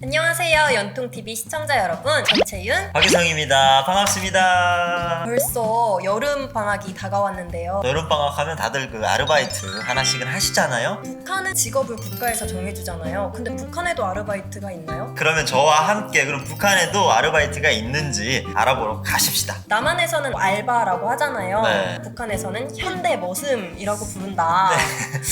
안녕하세요, 연통TV 시청자 여러분. 전채윤. 박유성입니다. 반갑습니다. 벌써 여름 방학이 다가왔는데요. 여름방학 하면 다들 그 아르바이트 하나씩은 하시잖아요? 북한은 직업을 국가에서 정해주잖아요. 근데 북한에도 아르바이트가 있나요? 그러면 저와 함께 그럼 북한에도 아르바이트가 있는지 알아보러 가십시다. 남한에서는 알바라고 하잖아요. 네. 북한에서는 현대머슴이라고 부른다.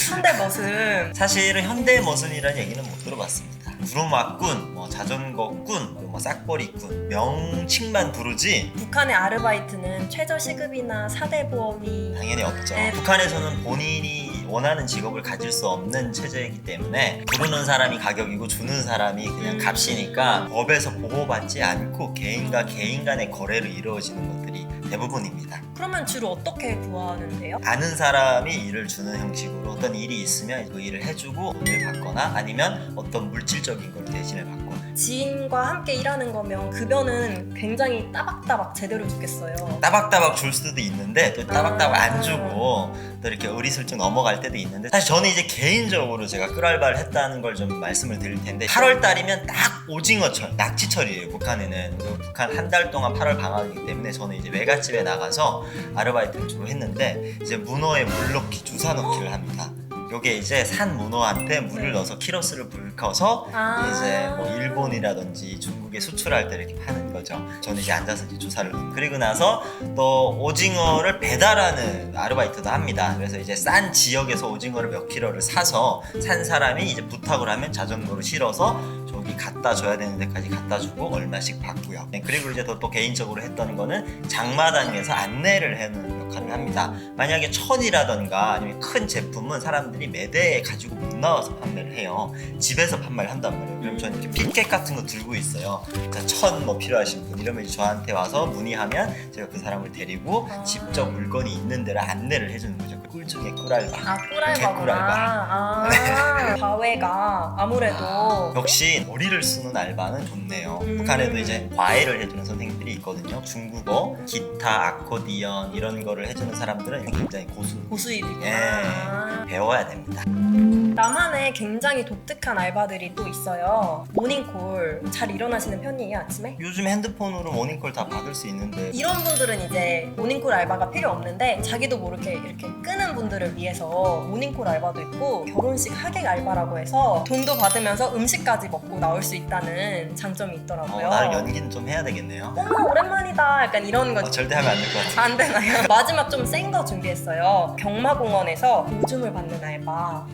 현대머슴. 사실은 현대머슴이라는 얘기는 못 들어봤습니다. 구루마꾼, 자전거꾼, 싹벌이꾼 명칭만 부르지 북한의 아르바이트는 최저시급이나 사대보험이 당연히 없죠. 네. 북한에서는 본인이 원하는 직업을 가질 수 없는 체제이기 때문에 부르는 사람이 가격이고 주는 사람이 그냥 값이니까 법에서 보호받지 않고 개인과 개인 간의 거래로 이루어지는 것들이 대부분입니다. 그러면 주로 어떻게 구하는데요? 아는 사람이 일을 주는 형식으로 어떤 일이 있으면 그 일을 해주고 돈을 받거나 아니면 어떤 물질적인 걸 대신을 받고. 지인과 함께 일하는 거면 급여는 굉장히 따박따박 제대로 주겠어요. 따박따박 줄 수도 있는데 또 따박따박 안 주고 또 이렇게 의리슬쩍 넘어갈 때도 있는데, 사실 저는 이제 개인적으로 제가 끌알바를 했다는 걸 좀 말씀을 드릴 텐데 8월 달이면 딱 오징어철, 낙지철이에요. 북한에는. 그리고 북한 한 달 동안 8월 방학이기 때문에 저는 이제 외갓집에 나가서 아르바이트를 주로 했는데 이제 문어에 물 넣기, 주사 넣기를 합니다. 요게 이제 산 문어한테 물을 넣어서 키로수를 불켜서 이제 일본이라든지 중국에 수출할 때 이렇게 파는 거죠. 저는 이제 앉아서 이제 주사를 넣는. 그리고 나서 또 오징어를 배달하는 아르바이트도 합니다. 그래서 이제 싼 지역에서 오징어를 몇 킬로를 사서 산 사람이 이제 부탁을 하면 자전거로 실어서 저기 갖다 줘야 되는 데까지 갖다 주고 얼마씩 받고요. 그리고 이제 또 개인적으로 했던 거는 장마당에서 안내를 해놓는 역할을 합니다. 만약에 천이라던가 아니면 큰 제품은 사람들이 매대에 가지고 못 나와서 판매를 해요. 집에서 판매를 한단 말이에요. 그럼 저는 이렇게 피켓 같은 거 들고 있어요. 천 필요하신 분 이러면 이제 저한테 와서 문의하면 제가 그 사람을 데리고 직접 물건이 있는 데를 안내를 해주는 거죠. 꿀 중에 꿀알바. 꿀알바구나. 네. 과외가 아무래도 역시 머리를 쓰는 알바는 좋네요. 북한에도 이제 과외를 해주는 선생님들이 있거든요. 중국어, 기타, 아코디언 이런 거를 해주는 사람들은 굉장히 고수입이구나. 배워야 됩니다. 남한에 굉장히 독특한 알바들이 또 있어요. 모닝콜 잘 일어나시는 편이에요, 아침에? 요즘 핸드폰으로 모닝콜 다 받을 수 있는데 이런 분들은 이제 모닝콜 알바가 필요 없는데 자기도 모르게 이렇게 끄는 분들을 위해서 모닝콜 알바도 있고 결혼식 하객 알바라고 해서 돈도 받으면서 음식까지 먹고 나올 수 있다는 장점이 있더라고요. 나를 연기는 좀 해야 되겠네요. 어머 오랜만이다 약간 이런 거 절대 하면 안 될 것 같아요. 안 되나요? 마지막 좀 센 거 준비했어요. 경마공원에서 오줌을 받는 알바.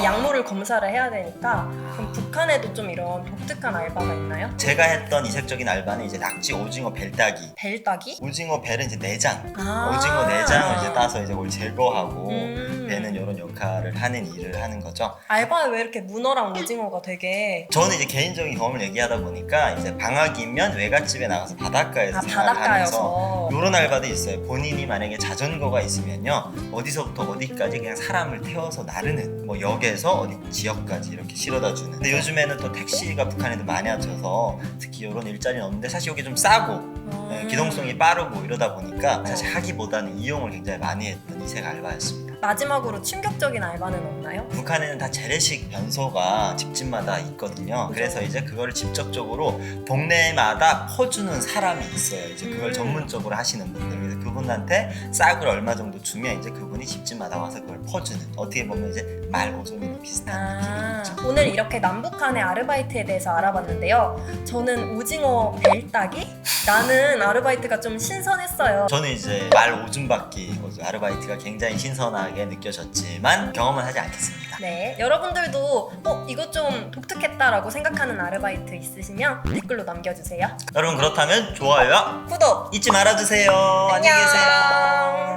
약물을 검사를 해야 되니까. 그럼 북한에도 좀 이런 독특한 알바가 있나요? 제가 했던 이색적인 알바는 이제 낙지 오징어 벨 따기. 벨 따기? 오징어 벨은 이제 내장. 아. 오징어 내장을 이제 따서 이제 그걸 제거하고 배는 이런 역할을 하는 일을 하는 거죠. 알바에 왜 이렇게 문어랑 오징어가 되게 저는 이제 개인적인 경험을 얘기하다 보니까 이제 방학이면 외갓집에 나가서 바닷가에서 생활을 하면서 바닷가여서 이런 알바도 있어요. 본인이 만약에 자전거가 있으면요, 어디서부터 어디까지 그냥 사람을 태워서 나르는, 역에서 어디 지역까지 이렇게 실어다 주는. 근데 요즘에는 또 택시가 북한에도 많아져서 특히 이런 일자리는 없는데 사실 이게 좀 싸고 기동성이 빠르고 이러다 보니까 사실 하기보다는 이용을 굉장히 많이 했던 이색 알바였습니다. 마지막으로 충격적인 알바는 없나요? 북한에는 다 재래식 변소가 집집마다 있거든요. 그래서 이제 그거를 직접적으로 동네마다 퍼주는 사람이 있어요. 이제 그걸 전문적으로 하시는 분들. 그래서 그분한테 싹을 얼마 정도 주면 이제 그분이 집집마다 와서 그걸 퍼주는, 어떻게 보면 이제 말오점이랑 비슷한 느낌이죠. 오늘 이렇게 남북한의 아르바이트에 대해서 알아봤는데요. 저는 오징어 벨 따기? 라는 아르바이트가 좀 신선했어요. 저는 이제 말 오줌 받기 아르바이트가 굉장히 신선하게 느껴졌지만 경험은 하지 않겠습니다. 네, 여러분들도 이거 좀 독특했다라고 생각하는 아르바이트 있으시면 댓글로 남겨주세요. 여러분 그렇다면 좋아요와 구독! 잊지 말아주세요. 안녕히 계세요.